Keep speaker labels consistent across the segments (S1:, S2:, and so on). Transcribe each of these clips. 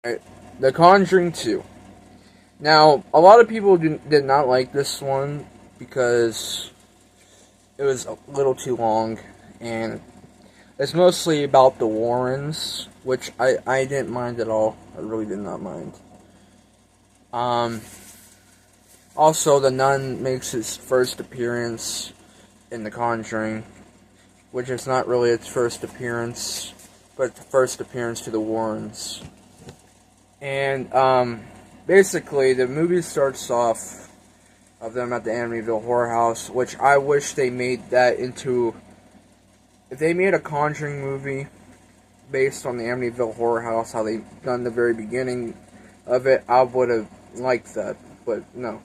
S1: Alright, The Conjuring 2. Now, a lot of people did not like this one because it was a little too long, and it's mostly about the Warrens, which I didn't mind at all. I really did not mind. Um, Also, the nun makes its first appearance in The Conjuring, which is not really its first appearance, but the first appearance to the Warrens. And, basically, the movie starts off of them at the Amityville Horror House, which I wish they made that into... If they made a Conjuring movie based on the Amityville Horror House, how they done the very beginning of it, I would have liked that, but no.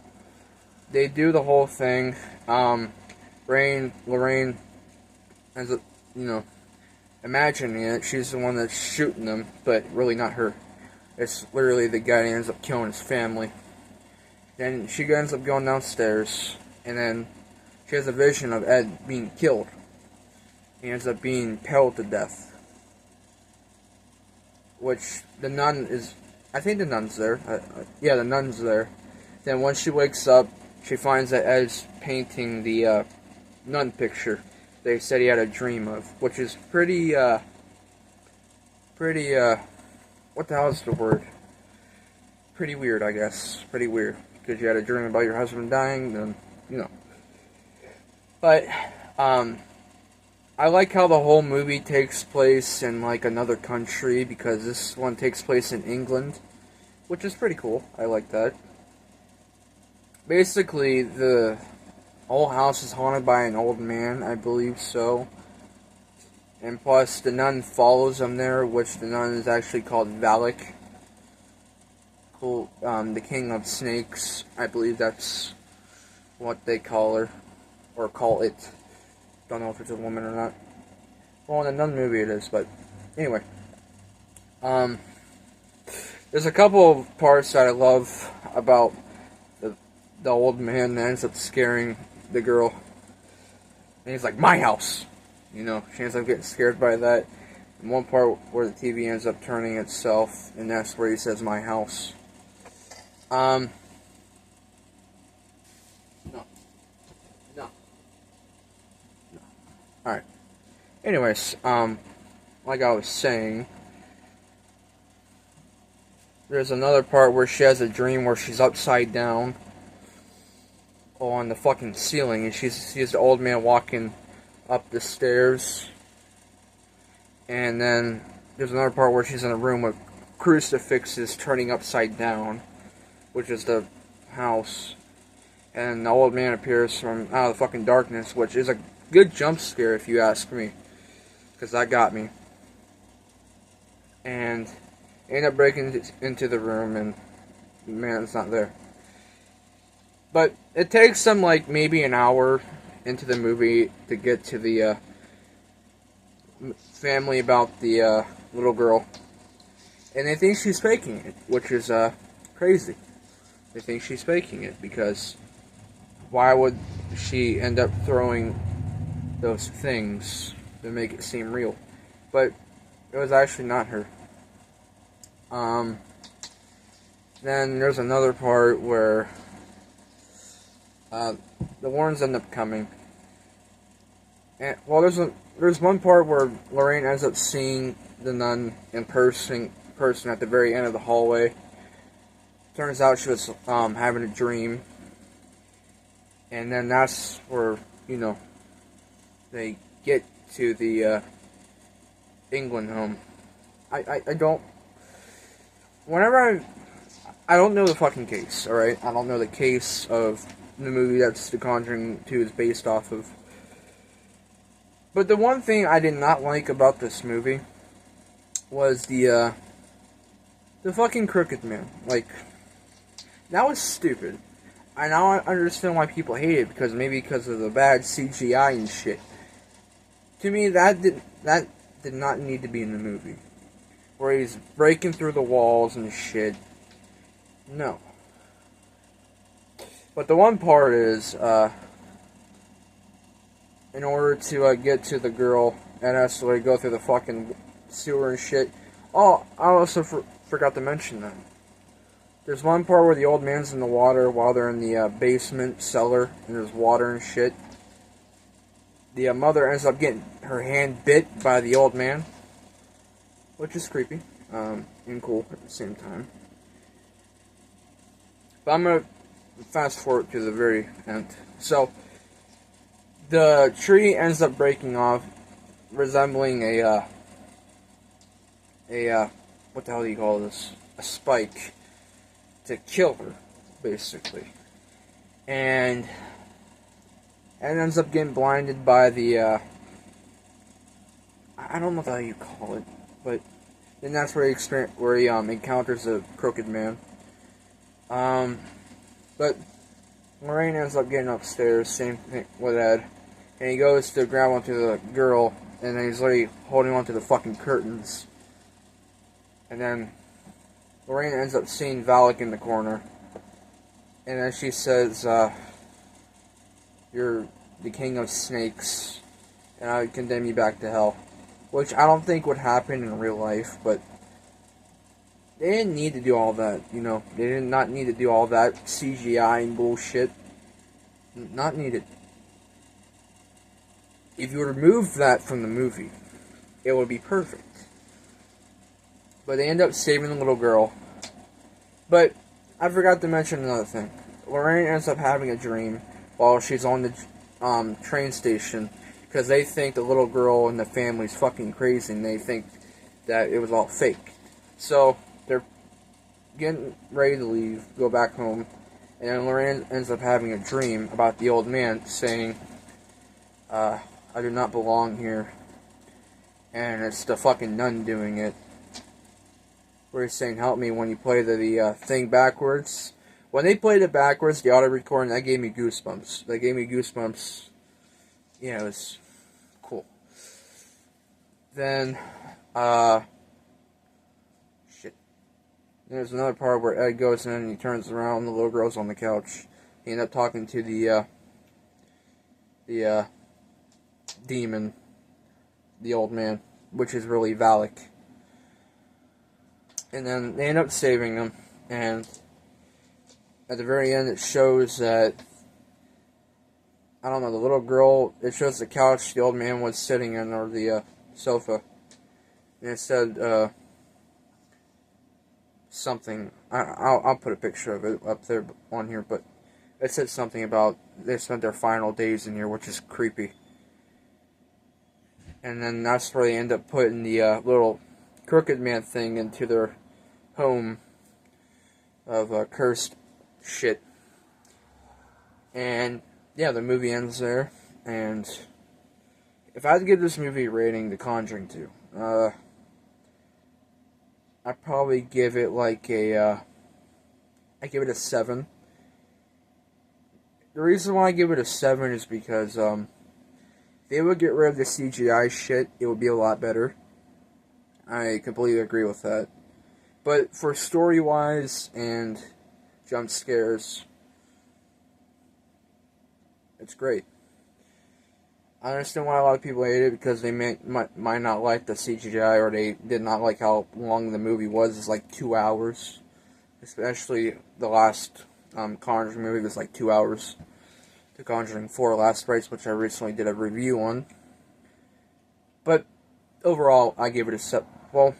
S1: They do the whole thing. Lorraine ends up, imagining it. She's the one that's shooting them, but really not her. It's literally the guy that ends up killing his family. Then she ends up going downstairs, and then she has a vision of Ed being killed. He ends up being impaled to death. Which, the nun is... I think the nun's there. Yeah, the nun's there. Then once she wakes up, she finds that Ed's painting the nun picture they said he had a dream of. Which is pretty, what the hell is the word? Pretty weird, I guess. Pretty weird. Because you had a dream about your husband dying, then, But, I like how the whole movie takes place in, like, another country, because this one takes place in England, which is pretty cool. I like that. Basically, the whole house is haunted by an old man, I believe so. And plus, the nun follows him there, which the nun is actually called Valak. Cool, the king of snakes. I believe that's what they call her, or call it. Don't know if it's a woman or not. Well, in the nun movie it is, but anyway. There's a couple of parts that I love about the old man that ends up scaring the girl. And he's like, my house! She ends up getting scared by that. And one part where the TV ends up turning itself, and that's where he says, my house. No. Alright. Anyways, like I was saying, there's another part where she has a dream where she's upside down on the fucking ceiling, and she sees the old man walking up the stairs. And then there's another part where she's in a room with crucifixes turning upside down, which is the house. And the old man appears from out of the fucking darkness, which is a good jump scare if you ask me, because that got me. And end up breaking into the room, and the man's not there. But it takes them like maybe an hour into the movie to get to the family about the little girl. And they think she's faking it, which is crazy. They think she's faking it because why would she end up throwing those things to make it seem real? But it was actually not her. Then there's another part where the Warrens end up coming. And, well, there's one part where Lorraine ends up seeing the nun in person at the very end of the hallway. Turns out she was having a dream. And then that's where, they get to the England home. I don't... Whenever I don't know the fucking case, alright? I don't know the case of the movie that's The Conjuring 2 is based off of. But the one thing I did not like about this movie was the fucking Crooked Man. Like, that was stupid. I now understand why people hate it, because of the bad CGI and shit. To me, that did not need to be in the movie. Where he's breaking through the walls and shit. No. But the one part is, in order to get to the girl, Ed has to go through the fucking sewer and shit. Oh, I also forgot to mention that. There's one part where the old man's in the water while they're in the basement cellar, and there's water and shit. The mother ends up getting her hand bit by the old man, which is creepy and cool at the same time. But I'm gonna fast forward to the very end. So the tree ends up breaking off, resembling a what the hell do you call this? A spike to kill her, basically, and ends up getting blinded by the I don't know how you call it, but then that's where he encounters a crooked man. But Lorraine ends up getting upstairs, same thing with Ed, and he goes to grab onto the girl, and then he's literally holding onto the fucking curtains. And then Lorraine ends up seeing Valak in the corner, and then she says, "You're the king of snakes, and I would condemn you back to hell." Which I don't think would happen in real life, but they didn't need to do all that, you know. They did not need to do all that CGI and bullshit. Not needed. If you remove that from the movie, it would be perfect. But they end up saving the little girl. But I forgot to mention another thing. Lorraine ends up having a dream while she's on the train station, because they think the little girl and the family's fucking crazy, and they think that it was all fake. So they're getting ready to leave, go back home, and then Lorraine ends up having a dream about the old man saying, I do not belong here. And it's the fucking nun doing it, where he's saying, help me, when you play the thing backwards. When they played it backwards, the auto recording, that gave me goosebumps. That gave me goosebumps. Yeah, it was cool. Then, shit. There's another part where Ed goes in and he turns around and the little girl's on the couch. He ends up talking to the demon, the old man, which is really Valak. And then they end up saving him, and at the very end it shows that, I don't know, the little girl, it shows the couch the old man was sitting in, or the sofa, and it said something, I'll put a picture of it up there on here, but it said something about they spent their final days in here, which is creepy. And then that's where they end up putting the little crooked man thing into their home of cursed shit. And yeah, the movie ends there. And if I had to give this movie a rating, The Conjuring 2, I'd probably give it like I give it a 7. The reason why I give it a 7 is because if they would get rid of the CGI shit, it would be a lot better. I completely agree with that. But for story-wise and jump scares, it's great. I understand why a lot of people hate it, because they might not like the CGI, or they did not like how long the movie was. It's like 2 hours. Especially the last Conjuring movie was like 2 hours. The Conjuring 4 Last Rites, which I recently did a review on. But overall, I gave it a 7. Well,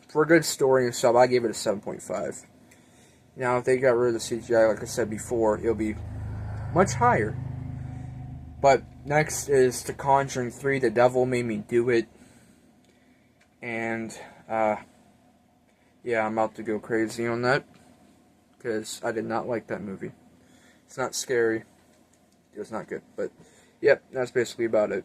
S1: for a good story and stuff, I gave it a 7.5. Now, if they got rid of the CGI, like I said before, it'll be much higher. But next is The Conjuring 3, The Devil Made Me Do It. And, yeah, I'm about to go crazy on that, because I did not like that movie. It's not scary. It was not good. But, yep, that's basically about it.